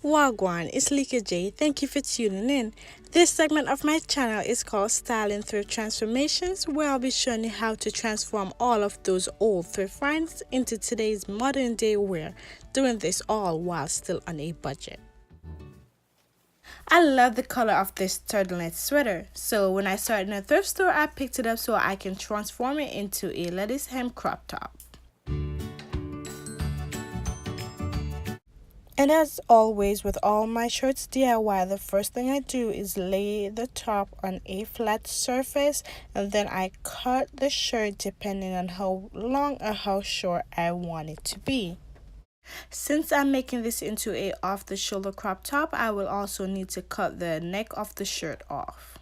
Wagwan, it's Lika J. Thank you for tuning in. This segment of my channel is called Styl'inThrift Transformations, where I'll be showing you how to transform all of those old thrift finds into today's modern day wear, doing this all while still on a budget. I love the color of this turtleneck sweater, so when I saw it in a thrift store, I picked it up so I can transform it into a lettuce hem crop top. And as always with all my shirts DIY, the first thing I do is lay the top on a flat surface, and then I cut the shirt depending on how long or how short I want it to be. Since I'm making this into a off-the-shoulder crop top, I will also need to cut the neck of the shirt off.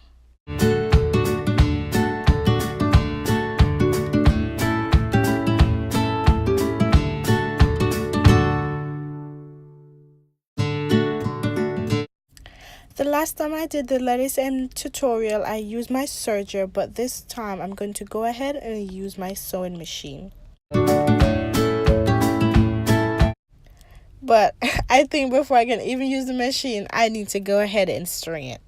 The last time I did the lettuce hem tutorial, I used my serger, but this time I'm going to go ahead and use my sewing machine. But I think before I can even use the machine, I need to go ahead and string it.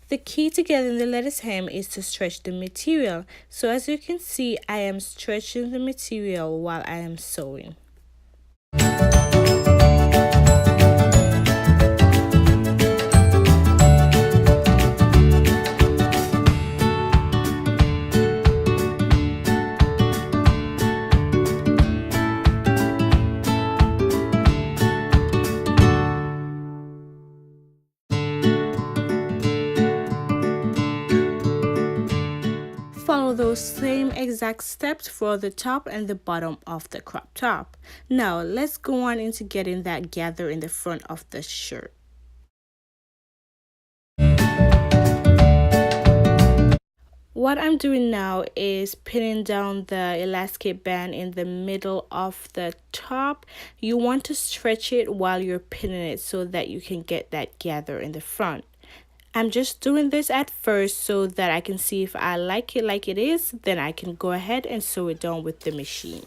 The key to getting the lettuce hem is to stretch the material. So as you can see, I am stretching the material while I am sewing. Follow those same exact steps for the top and the bottom of the crop top. Now let's go on into getting that gather in the front of the shirt. What I'm doing now is pinning down the elastic band in the middle of the top. You want to stretch it while you're pinning it so that you can get that gather in the front. I'm just doing this at first so that I can see if I like it like it is, then I can go ahead and sew it down with the machine.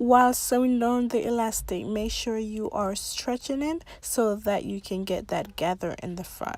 While sewing down the elastic, make sure you are stretching it so that you can get that gather in the front.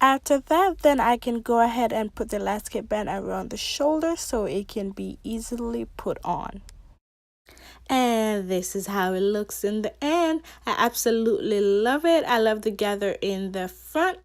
After that, then I can go ahead and put the elastic band around the shoulder so it can be easily put on. And this is how it looks in the end. I absolutely love it. I love the gather in the front.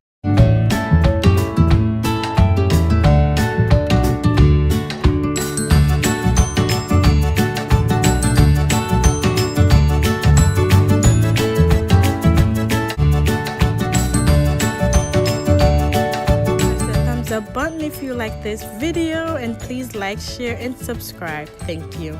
Button if you like this video, and please like, share and subscribe. Thank you.